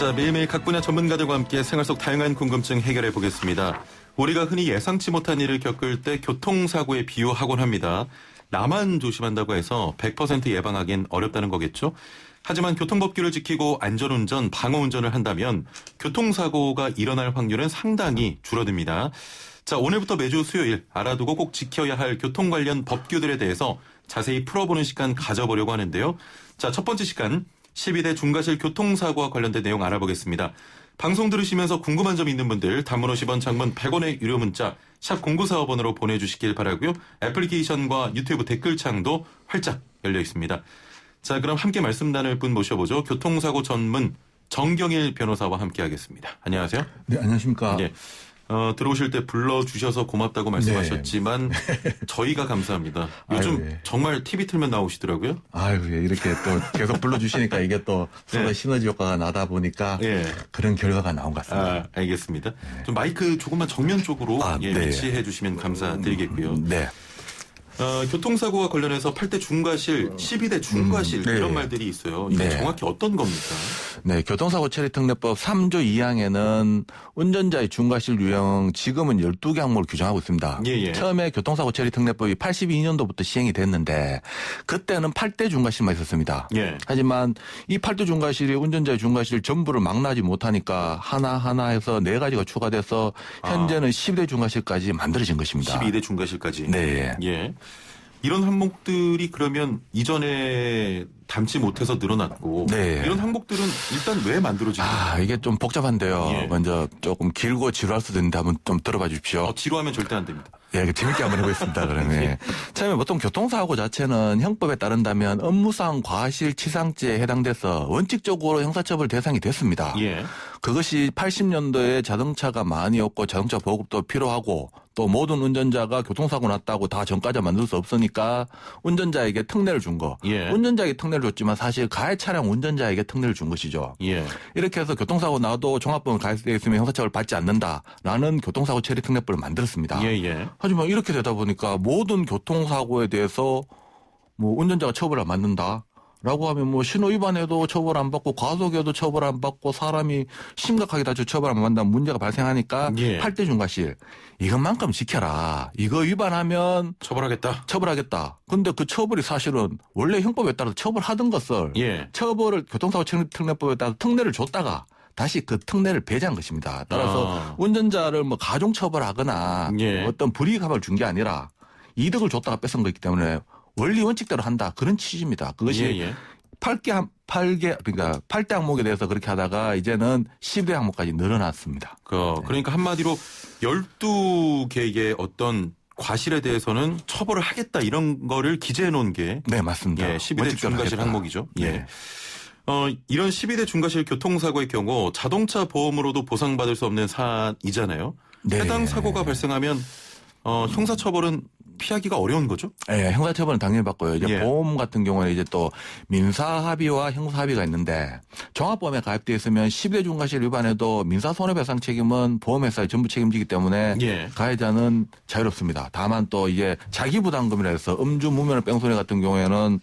자, 매일매일 각 분야 전문가들과 함께 생활 속 다양한 궁금증 해결해 보겠습니다. 우리가 흔히 예상치 못한 일을 겪을 때 교통사고에 비유하곤 합니다. 나만 조심한다고 해서 100% 예방하기는 어렵다는 거겠죠? 하지만 교통법규를 지키고 안전운전, 방어운전을 한다면 교통사고가 일어날 확률은 상당히 줄어듭니다. 자, 오늘부터 매주 수요일 알아두고 꼭 지켜야 할 교통 관련 법규들에 대해서 자세히 풀어보는 시간 가져보려고 하는데요. 자, 첫 번째 시간 12대 중과실 교통사고와 관련된 내용 알아보겠습니다. 방송 들으시면서 궁금한 점 있는 분들 단문 50원, 장문 100원의 유료 문자 샵 0945번으로 보내주시길 바라고요. 애플리케이션과 유튜브 댓글창도 활짝 열려 있습니다. 자, 그럼 함께 말씀 나눌 분 모셔보죠. 교통사고 전문 정경일 변호사와 함께하겠습니다. 안녕하세요. 네, 안녕하십니까. 네. 들어오실 때 불러주셔서 고맙다고 말씀하셨지만 네. 저희가 감사합니다. 요즘 아유, 예. 정말 TV 틀면 나오시더라고요. 아유, 예. 이렇게 또 계속 불러주시니까 이게 또 서로 네. 시너지 효과가 나다 보니까 예. 그런 결과가 나온 것 같습니다. 아, 알겠습니다. 네. 좀 마이크 조금만 정면 쪽으로 네. 위치해 주시면 감사드리겠고요. 네. 교통사고와 관련해서 8대 중과실, 12대 중과실 네. 이런 말들이 있어요. 이게 네. 정확히 어떤 겁니까? 네, 교통사고 처리특례법 3조 2항에는 운전자의 중과실 유형 지금은 12개 항목을 규정하고 있습니다. 예. 처음에 교통사고 처리특례법이 82년도부터 시행이 됐는데 그때는 8대 중과실만 있었습니다. 예. 하지만 이 8대 중과실이 운전자의 중과실 전부를 망라하지 못하니까 하나하나 해서 4가지가 추가돼서 현재는 12대 중과실까지 만들어진 것입니다. 12대 중과실까지? 네. 예. 이런 항목들이 그러면 이전에 담지 못해서 늘어났고 네. 이런 항목들은 일단 왜 만들어진 거예요? 이게 좀 복잡한데요. 예. 먼저 조금 길고 지루할 수도 있는데 한번 좀 들어봐 주십시오. 지루하면 절대 안 됩니다. 예, 재밌게 한번 해보겠습니다. 그러면. 예. 처음에 보통 교통사고 자체는 형법에 따른다면 업무상 과실치상죄에 해당돼서 원칙적으로 형사처벌 대상이 됐습니다. 예. 그것이 80년도에 자동차가 많이 없고 자동차 보급도 필요하고 또 모든 운전자가 교통사고 났다고 다 전과자 만들 수 없으니까 운전자에게 특례를 준 거. 예. 운전자에게 특례를 줬지만 사실 가해 차량 운전자에게 특례를 준 것이죠. 예. 이렇게 해서 교통사고 나도 종합범을 가해되어 있으면 형사처벌 받지 않는다라는 교통사고 처리 특례법을 만들었습니다. 예. 하지만 이렇게 되다 보니까 모든 교통사고에 대해서 뭐 운전자가 처벌을 받는다. 라고 하면 뭐 신호 위반에도 처벌 안 받고 과속에도 처벌 안 받고 사람이 심각하게 다쳐 처벌 안 받는다면 문제가 발생하니까 예. 8대 중과실 이것만큼 지켜라. 이거 위반하면 처벌하겠다. 근데 그 처벌이 사실은 원래 형법에 따라서 처벌하던 것을 처벌을 교통사고 특례법에 따라서 특례를 줬다가 다시 그 특례를 배제한 것입니다. 따라서 운전자를 뭐 가중 처벌하거나 어떤 불이익함을 준 게 아니라 이득을 줬다가 뺏은 거기 때문에 원리 원칙대로 한다. 그런 취지입니다. 그것이 8대 항목에 대해서 그렇게 하다가 이제는 10대 항목까지 늘어났습니다. 그러니까 한마디로 12개의 어떤 과실에 대해서는 처벌을 하겠다 이런 거를 기재해 놓은 게 네, 맞습니다. 12대 중과실 항목이죠. 네. 이런 12대 중과실 교통사고의 경우 자동차 보험으로도 보상받을 수 없는 사안이잖아요. 네. 해당 사고가 발생하면 형사처벌은 피하기가 어려운 거죠? 네, 형사처벌은 당연히 받고요. 이제 보험 같은 경우는 이제 또 민사합의와 형사합의가 있는데 종합보험에 가입되어 있으면 12대 중과실 위반에도 민사손해배상 책임은 보험회사에 전부 책임지기 때문에 가해자는 자유롭습니다. 다만 또 이게 자기부담금이라 해서 음주, 무면허, 뺑소니 같은 경우에는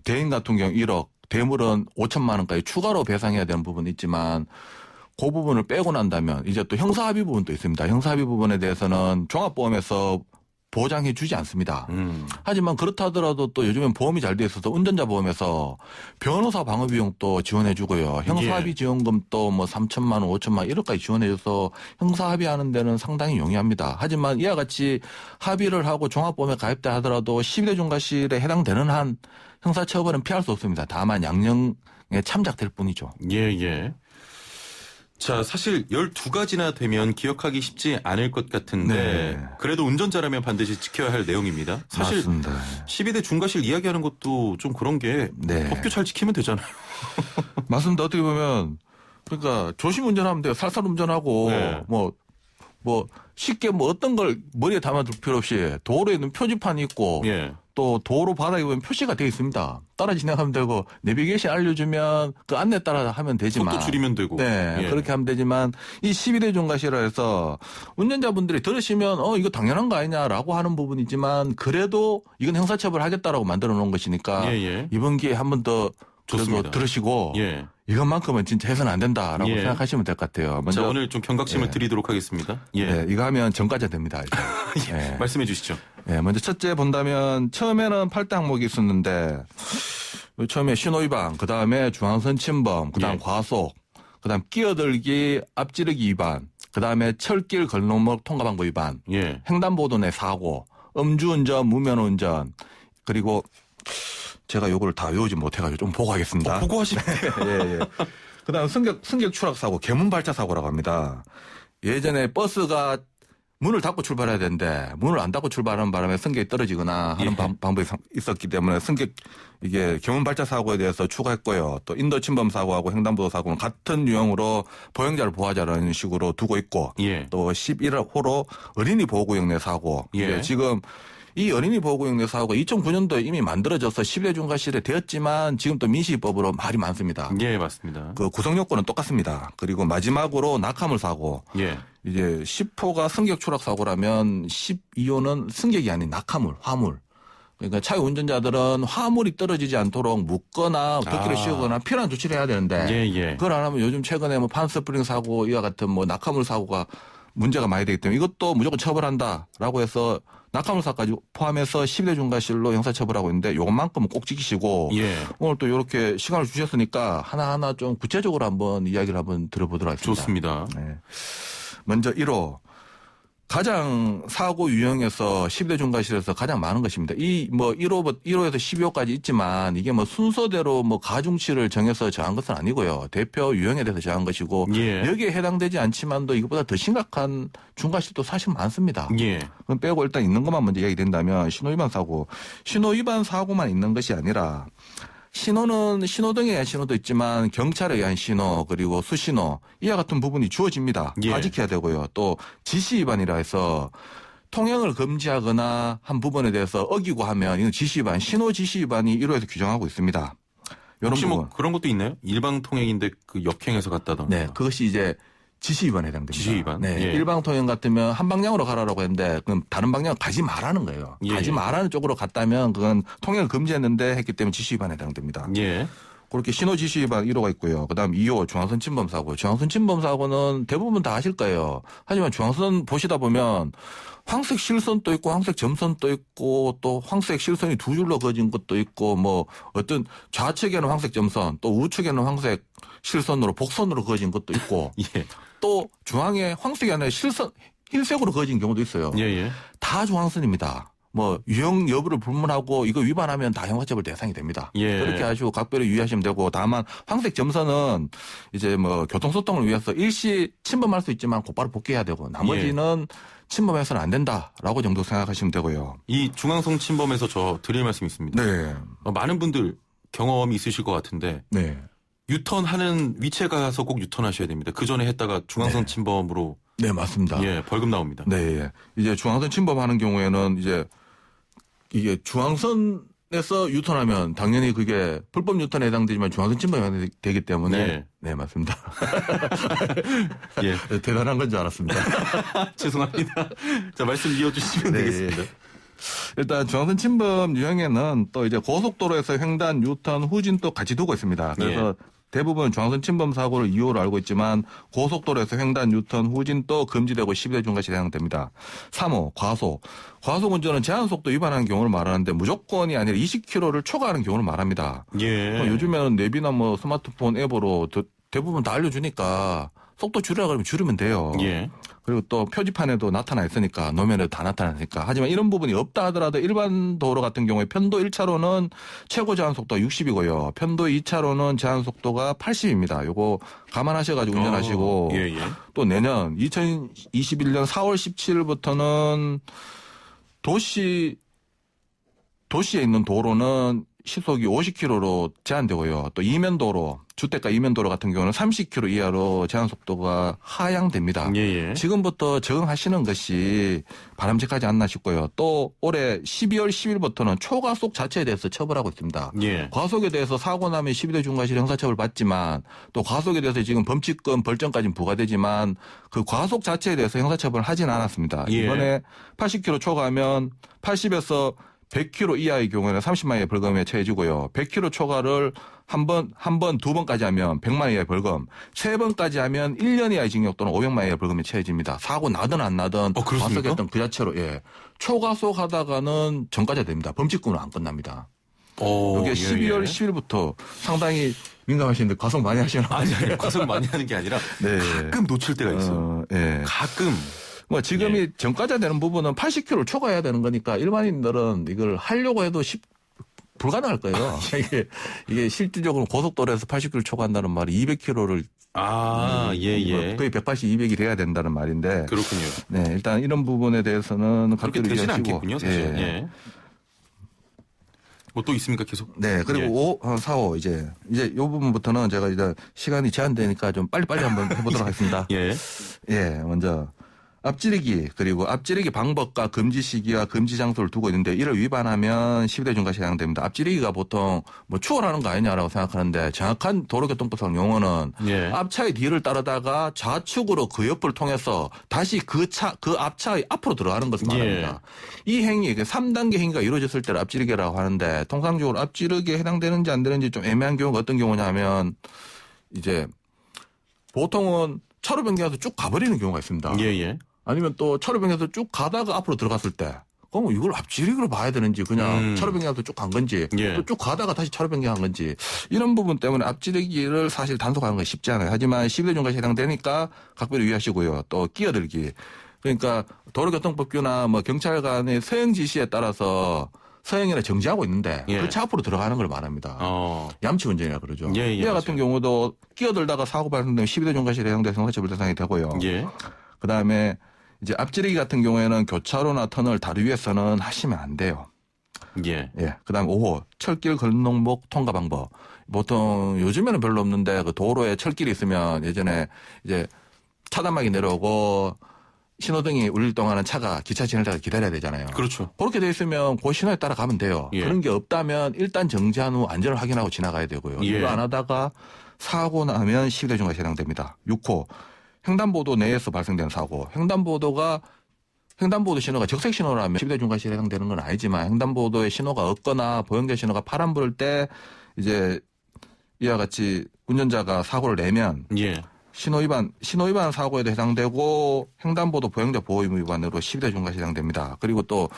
대인 같은 경우 1억, 대물은 5천만 원까지 추가로 배상해야 되는 부분이 있지만 그 부분을 빼고 난다면 이제 또 형사합의 부분도 있습니다. 형사합의 부분에 대해서는 종합보험에서 보장해 주지 않습니다. 하지만 그렇다 하더라도 또 요즘엔 보험이 잘 돼 있어서 운전자 보험에서 변호사 방어 비용도 지원해 주고요. 형사합의 지원금도 뭐 3천만 원, 5천만 원 1억까지 지원해 줘서 형사합의하는 데는 상당히 용이합니다. 하지만 이와 같이 합의를 하고 종합보험에 가입다 하더라도 12대 중과실에 해당되는 한 형사처벌은 피할 수 없습니다. 다만 양형에 참작될 뿐이죠. 예. 자, 사실 12가지나 되면 기억하기 쉽지 않을 것 같은데 그래도 운전자라면 반드시 지켜야 할 내용입니다. 사실 맞습니다. 12대 중과실 이야기하는 것도 좀 그런 게 법규 잘 지키면 되잖아요. 맞습니다. 어떻게 보면 그러니까 조심 운전하면 돼요. 살살 운전하고 뭐 쉽게 뭐 어떤 걸 머리에 담아둘 필요 없이 도로에는 표지판이 있고 또 도로 바닥에 보면 표시가 되어 있습니다. 따라 진행하면 되고 내비게이션 알려주면 그 안내 따라 하면 되지만 속도 줄이면 되고 그렇게 하면 되지만 이 12대 중과실이라 해서 운전자분들이 들으시면 이거 당연한 거 아니냐라고 하는 부분이지만 그래도 이건 형사처벌 하겠다라고 만들어 놓은 것이니까 이번 기회에 한 번 더 들으시고 이것만큼은 진짜 해서는 안 된다라고 예. 생각하시면 될 것 같아요. 자, 오늘 좀 경각심을 드리도록 하겠습니다. 예. 네, 이거 하면 전과자 됩니다. 이제. 예. 말씀해 주시죠. 예, 먼저 첫째 본다면 처음에는 8대 항목이 있었는데 처음에 신호위반, 그 다음에 중앙선 침범, 그 다음 예. 과속, 그 다음 끼어들기, 앞지르기 위반, 그 다음에 철길 걸림목 통과방법 위반, 예. 횡단보도 내 사고, 음주운전, 무면허운전, 그리고 제가 요걸 다 외우지 못해가지고 좀 보고 하겠습니다. 보고 하시네. 예, 예. 그 다음 승객 추락 사고, 개문 발차 사고라고 합니다. 예전에 버스가 문을 닫고 출발해야 되는데 문을 안 닫고 출발하는 바람에 승객이 떨어지거나 하는 예. 방법이 있었기 때문에 이게 개문 발차 사고에 대해서 추가했고요. 또 인도 침범 사고하고 횡단보도 사고는 같은 유형으로 보행자를 보호하자라는 식으로 두고 있고 예. 또 11호로 어린이 보호구역 내 사고. 예. 지금 이 어린이 보호구역 내 사고가 2009년도에 이미 만들어져서 10대 중과실에 되었지만 지금 또 민식이법으로 말이 많습니다. 예, 맞습니다. 그 구성 요건은 똑같습니다. 그리고 마지막으로 낙하물 사고. 예. 이제 10호가 승객 추락 사고라면 12호는 승객이 아닌 낙하물, 화물. 그러니까 차의 운전자들은 화물이 떨어지지 않도록 묶거나 덮개를 씌우거나 필요한 조치를 해야 되는데 예, 예. 그걸 안 하면 요즘 최근에 뭐 판스프링 사고 이와 같은 뭐 낙하물 사고가 문제가 많이 되기 때문에 이것도 무조건 처벌한다라고 해서 낙하물 사고까지 포함해서 10대 중과실로 형사처벌하고 있는데 요것만큼은 꼭 지키시고 예. 오늘 또 이렇게 시간을 주셨으니까 하나하나 좀 구체적으로 한번 이야기를 한번 들어보도록 하겠습니다. 좋습니다. 네. 먼저 1호. 가장 사고 유형에서 10대 중과실에서 가장 많은 것입니다. 이 뭐 1호에서 12호까지 있지만 이게 뭐 순서대로 뭐 가중치를 정해서 정한 것은 아니고요. 대표 유형에 대해서 정한 것이고 예. 여기에 해당되지 않지만도 이것보다 더 심각한 중과실도 사실 많습니다. 예. 그럼 빼고 일단 있는 것만 먼저 얘기된다면 신호위반 사고. 신호위반 사고만 있는 것이 아니라 신호는 신호등에 의한 신호도 있지만 경찰에 의한 신호 그리고 수신호 이와 같은 부분이 주어집니다. 예. 다 지켜야 되고요. 또 지시 위반이라 해서 통행을 금지하거나 한 부분에 대해서 어기고 하면 이건 지시 위반, 신호 지시 위반이 1호에서 규정하고 있습니다. 이런 혹시 부분. 뭐 그런 것도 있나요? 일방 통행인데 그 역행해서 갔다던가. 네, 그것이 이제 지시 위반에 해당됩니다. 지시 위반? 네, 예. 일방 통행 같으면 한 방향으로 가라라고 했는데 그럼 다른 방향 가지 말라는 거예요. 예. 가지 말라는 쪽으로 갔다면 그건 통행을 금지했는데 했기 때문에 지시 위반에 해당됩니다. 예. 그렇게 신호 지시 위반 1호가 있고요. 그다음 2호 중앙선 침범 사고. 중앙선 침범 사고는 대부분 다 아실 거예요. 하지만 중앙선 보시다 보면 황색 실선도 있고 황색 점선도 있고 또 황색 실선이 두 줄로 그어진 것도 있고 뭐 어떤 좌측에는 황색 점선 또 우측에는 황색 실선으로 복선으로 그어진 것도 있고 예. 또 중앙에 황색이 아니라 실선 흰색으로 그어진 경우도 있어요. 예, 예. 다 중앙선입니다. 뭐 유형 여부를 불문하고 이거 위반하면 다 형사처벌 대상이 됩니다. 예. 그렇게 하시고 각별히 유의하시면 되고 다만 황색 점선은 이제 뭐 교통소통을 위해서 일시 침범할 수 있지만 곧바로 복귀해야 되고 나머지는 침범해서는 안 된다라고 정도 생각하시면 되고요. 이 중앙선 침범에서 저 드릴 말씀이 있습니다. 네. 많은 분들 경험이 있으실 것 같은데 네. 유턴하는 위치에 가서 꼭 유턴하셔야 됩니다. 그 전에 했다가 중앙선 침범으로 네, 맞습니다. 예, 벌금 나옵니다. 네. 예. 이제 중앙선 침범하는 경우에는 이제 이게 중앙선에서 유턴하면 당연히 그게 불법 유턴에 해당되지만 중앙선 침범에 해당되기 때문에 네. 네, 맞습니다. 예. 대단한 건 줄 알았습니다. 죄송합니다. 자, 말씀 이어주시면 네. 되겠습니다. 일단 중앙선 침범 유형에는 또 이제 고속도로에서 횡단, 유턴, 후진 또 같이 두고 있습니다. 그래서 대부분 중앙선 침범 사고를 이유로 알고 있지만 고속도로에서 횡단, 유턴, 후진 또 금지되고 10대 중과실에 해당됩니다. 3호 과속. 과속 운전은 제한속도 위반하는 경우를 말하는데 무조건이 아니라 20km를 초과하는 경우를 말합니다. 예. 요즘에는 앱이나 뭐 스마트폰 앱으로 대부분 다 알려주니까 속도 줄이라 그러면 줄이면 돼요. 예. 그리고 또 표지판에도 나타나 있으니까 노면에도 다 나타나니까. 하지만 이런 부분이 없다 하더라도 일반 도로 같은 경우에 편도 1차로는 최고 제한속도가 60이고요. 편도 2차로는 제한속도가 80입니다. 요거 감안하셔가지고 운전하시고 예, 예. 또 내년 2021년 4월 17일부터는 도시에 있는 도로는 시속이 50km로 제한되고요. 또 이면도로, 주택가 이면도로 같은 경우는 30km 이하로 제한속도가 하향됩니다. 예, 예. 지금부터 적응하시는 것이 바람직하지 않나 싶고요. 또 올해 12월 10일부터는 초과속 자체에 대해서 처벌하고 있습니다. 예. 과속에 대해서 사고 나면 12대 중과실 형사처벌 받지만 또 과속에 대해서 지금 범칙금 벌점까지 부과되지만 그 과속 자체에 대해서 형사처벌을 하진 않았습니다. 예. 이번에 80km 초과하면 80에서 100km 이하의 경우에는 30만 원의 벌금에 처해지고요. 100km 초과를 한 번, 두 번까지 하면 100만 원 이하의 벌금, 세 번까지 하면 1년 이하의 징역 또는 500만 원 이하의 벌금에 처해집니다. 사고 나든 안 나든 과속했던 그 자체로 예. 초과속 하다가는 전과자 됩니다. 범칙금은 안 끝납니다. 이게 12월 10일부터 상당히 민감하시는데 과속 많이 하시나요? 아니, 과속 많이 하는 게 아니라 네. 가끔 놓칠 때가 있어요. 예. 가끔. 뭐 지금이 전과자 되는 부분은 80km를 초과해야 되는 거니까 일반인들은 이걸 하려고 해도 불가능할 거예요. 이게 실질적으로 고속도로에서 80km 초과한다는 말이 200km를 거의 180, 200이 돼야 된다는 말인데. 그렇군요. 네, 일단 이런 부분에 대해서는 그렇게 되지는 않겠군요, 사실. 예. 뭐 또 있습니까, 계속? 네, 그리고 4, 5 이제 이 부분부터는 제가 이제 시간이 제한되니까 좀 빨리빨리 한번 해보도록 하겠습니다. 예, 먼저. 앞지르기 그리고 앞지르기 방법과 금지 시기와 금지 장소를 두고 있는데 이를 위반하면 12대 중과실에 해당됩니다. 앞지르기가 보통 뭐 추월하는 거 아니냐라고 생각하는데 정확한 도로교통법상 용어는 앞차의 뒤를 따르다가 좌측으로 그 옆을 통해서 다시 그 앞차의 앞으로 들어가는 것을 말합니다. 이 행위, 3단계 행위가 이루어졌을 때를 앞지르기라고 하는데 통상적으로 앞지르기에 해당되는지 안 되는지 좀 애매한 경우가 어떤 경우냐면 이제 보통은 차로 변경해서 쭉 가버리는 경우가 있습니다. 아니면 또 차로 변경해서 쭉 가다가 앞으로 들어갔을 때 그럼 이걸 앞지르기로 봐야 되는지 그냥 차로 변경해서 쭉 간 건지 또 쭉 가다가 다시 차로 변경한 건지 이런 부분 때문에 앞지르기를 사실 단속하는 건 쉽지 않아요. 하지만 12대 중과실에 해당되니까 각별히 유의하시고요. 또 끼어들기. 그러니까 도로교통법규나 뭐 경찰관의 서행 지시에 따라서 서행이나 정지하고 있는데 그 차 앞으로 들어가는 걸 말합니다. 얌치 운전이라 그러죠. 이와 같은 경우도 끼어들다가 사고 발생되면 12대 중과실에 해당돼서 형사처벌 대상이 되고요. 그다음에 이제 앞지르기 같은 경우에는 교차로나 터널 다리 위에서는 하시면 안 돼요. 그다음에 5호 철길 건너목 통과 방법. 보통 요즘에는 별로 없는데 그 도로에 철길이 있으면 예전에 이제 차단막이 내려오고 신호등이 울릴 동안은 차가 기차 지나다가 기다려야 되잖아요. 그렇죠. 그렇게 돼 있으면 그 신호에 따라 가면 돼요. 그런 게 없다면 일단 정지한 후 안전을 확인하고 지나가야 되고요. 이거 안 하다가 사고 나면 12대 중과실에 해당됩니다. 6호 횡단보도 내에서 발생된 사고. 횡단보도 신호가 적색 신호라면 12대 중과실에 해당되는 건 아니지만 횡단보도의 신호가 없거나 보행자 신호가 파란불일 때 이제 이와 같이 운전자가 사고를 내면 신호위반 사고에도 해당되고 횡단보도 보행자 보호 의무 위반으로 12대 중과실에 해당됩니다. 그리고 또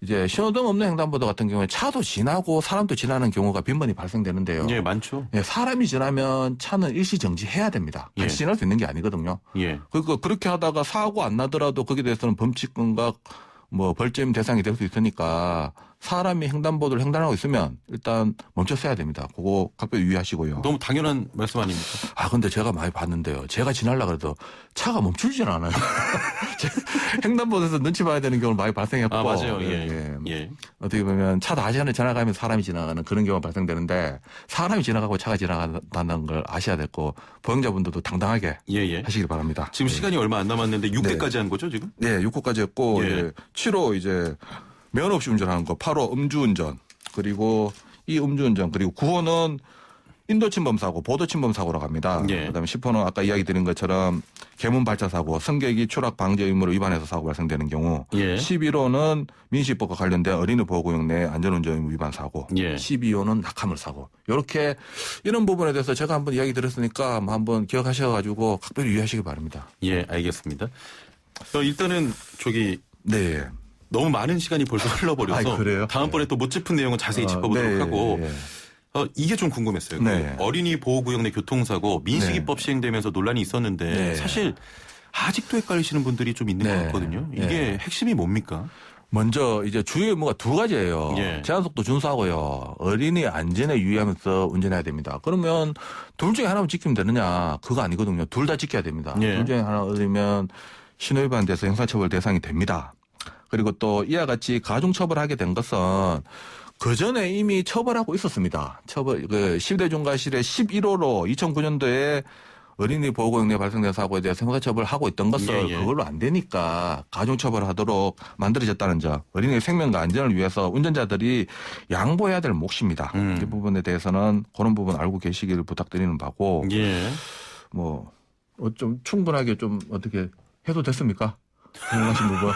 이제 신호등 없는 횡단보도 같은 경우에 차도 지나고 사람도 지나는 경우가 빈번히 발생되는데요. 많죠. 사람이 지나면 차는 일시 정지해야 됩니다. 같이 지날 수 있는 게 아니거든요. 그러니까 그렇게 하다가 사고 안 나더라도 거기에 대해서는 범칙금과 뭐 벌점 대상이 될 수 있으니까 사람이 횡단보도를 횡단하고 있으면 일단 멈춰서야 됩니다. 그거 각별히 유의하시고요. 너무 당연한 말씀 아닙니까? 근데 제가 많이 봤는데요. 제가 지나려고 해도 차가 멈추질 않아요. 횡단보도에서 눈치 봐야 되는 경우는 많이 발생했고. 맞아요. 어떻게 보면 차 다시 하나 지나가면서 사람이 지나가는 그런 경우가 발생되는데 사람이 지나가고 차가 지나간다는 걸 아셔야 됐고 보행자분들도 당당하게 하시길 바랍니다. 지금 시간이 얼마 안 남았는데 6대까지 한 거죠, 지금? 네, 6호까지 했고 7호 이제 면허 없이 운전하는 거, 8호 음주운전, 그리고 이 음주운전, 그리고 9호는 인도침범 사고, 보도침범 사고라고 합니다. 그다음에 10호는 아까 이야기 드린 것처럼 개문 발차 사고, 승객이 추락 방지 의무를 위반해서 사고 발생되는 경우, 11호는 민식법과 관련된 어린이 보호구역 내 안전운전 의무 위반 사고, 12호는 낙하물 사고. 이렇게 이런 부분에 대해서 제가 한번 이야기 드렸으니까 한번 기억하셔가지고 각별히 유의하시기 바랍니다. 알겠습니다. 일단은 너무 많은 시간이 벌써 흘러버려서 다음번에 또 못 짚은 내용은 자세히 짚어보도록 하고 이게 좀 궁금했어요. 어린이 보호구역 내 교통사고 민식이법 시행되면서 논란이 있었는데 사실 아직도 헷갈리시는 분들이 좀 있는 것 같거든요. 이게 핵심이 뭡니까? 먼저 이제 주요 의무가 두 가지예요. 제한속도 준수하고요. 어린이 안전에 유의하면서 운전해야 됩니다. 그러면 둘 중에 하나만 지키면 되느냐? 그거 아니거든요. 둘 다 지켜야 됩니다. 둘 중에 하나 어리면 신호위반 돼서 형사처벌 대상이 됩니다. 그리고 또 이와 같이 가중처벌하게 된 것은 그 전에 이미 처벌하고 있었습니다. 12대 중과실의 11호로 2009년도에 어린이 보호구역 내 발생된 사고에 대해서 형사처벌하고 있던 것을 그걸로 안 되니까 가중처벌하도록 만들어졌다는 점. 어린이의 생명과 안전을 위해서 운전자들이 양보해야 될 몫입니다. 이 부분에 대해서는 그런 부분 알고 계시기를 부탁드리는 바고. 뭐 좀 충분하게 좀 어떻게 해도 됐습니까? 궁금하신 부분.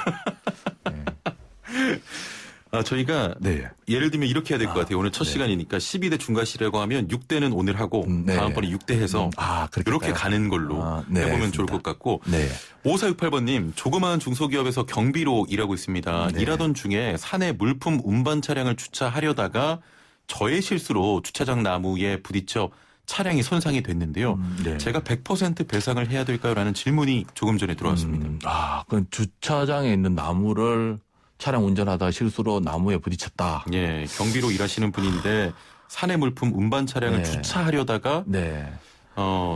저희가 네. 예를 들면 이렇게 해야 될 것 같아요. 오늘 첫 시간이니까 12대 중과실이라고 하면 6대는 오늘 하고 네. 다음번에 6대 해서 이렇게 그럴까요? 가는 걸로 네, 해보면 알겠습니다. 좋을 것 같고 네. 5468번님 조그마한 중소기업에서 경비로 일하고 있습니다. 네. 일하던 중에 산에 물품 운반 차량을 주차하려다가 저의 실수로 주차장 나무에 부딪혀 차량이 손상이 됐는데요. 네. 제가 100% 배상을 해야 될까요? 라는 질문이 조금 전에 들어왔습니다. 그럼 주차장에 있는 나무를 차량 운전하다 실수로 나무에 부딪혔다. 예, 경비로 일하시는 분인데 산의 물품 운반 차량을 네. 주차하려다가 네.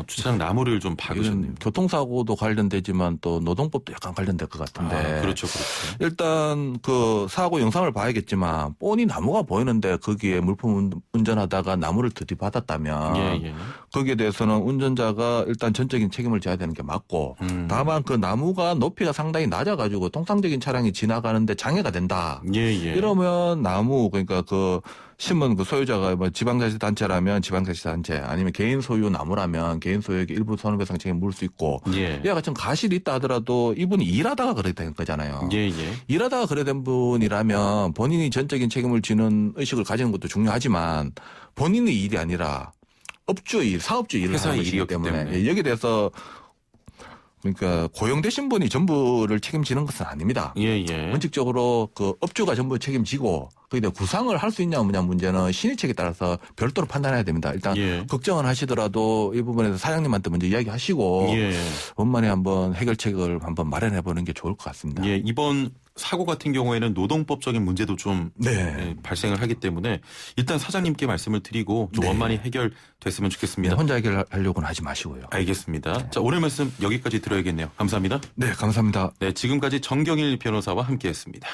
주차장 나무를 좀 이건 박으셨네요. 교통사고도 관련되지만 또 노동법도 약간 관련될 것 같은데. 그렇죠. 일단 그 사고 영상을 봐야겠지만 뻔히 나무가 보이는데 거기에 물품 운전하다가 나무를 들이받았다면 예. 거기에 대해서는 운전자가 일단 전적인 책임을 져야 되는 게 맞고 다만 그 나무가 높이가 상당히 낮아가지고 통상적인 차량이 지나가는데 장애가 된다. 예. 이러면 나무 그러니까 그 신문 그 소유자가 뭐 지방자치단체라면 지방자치단체 아니면 개인 소유 나무라면 개인 소유의 일부 손해배상 책임 물을 수 있고 예. 이와 같은 과실이 있다 하더라도 이분이 일하다가 그래 된 거잖아요. 예. 일하다가 그래 된 분이라면 본인이 전적인 책임을 지는 의식을 가지는 것도 중요하지만 본인의 일이 아니라 업주의 일, 사업주의 일을 회사의 하는 것이기 일이었기 때문에 때문에. 여기에 대해서 그러니까 고용되신 분이 전부를 책임지는 것은 아닙니다. 예. 원칙적으로 그 업주가 전부 책임지고 거기에 대해 구상을 할 수 있냐 없냐 문제는 신의책에 따라서 별도로 판단해야 됩니다. 일단 예. 걱정은 하시더라도 이 부분에서 사장님한테 먼저 이야기하시고 예. 원만히 한번 해결책을 한번 마련해 보는 게 좋을 것 같습니다. 예. 이번 사고 같은 경우에는 노동법적인 문제도 좀 네. 발생을 하기 때문에 일단 사장님께 말씀을 드리고 좀 네. 원만히 해결됐으면 좋겠습니다. 혼자 해결하려고는 하지 마시고요. 알겠습니다. 자, 오늘 말씀 여기까지 들어야겠네요. 감사합니다. 네, 감사합니다. 네, 지금까지 정경일 변호사와 함께했습니다.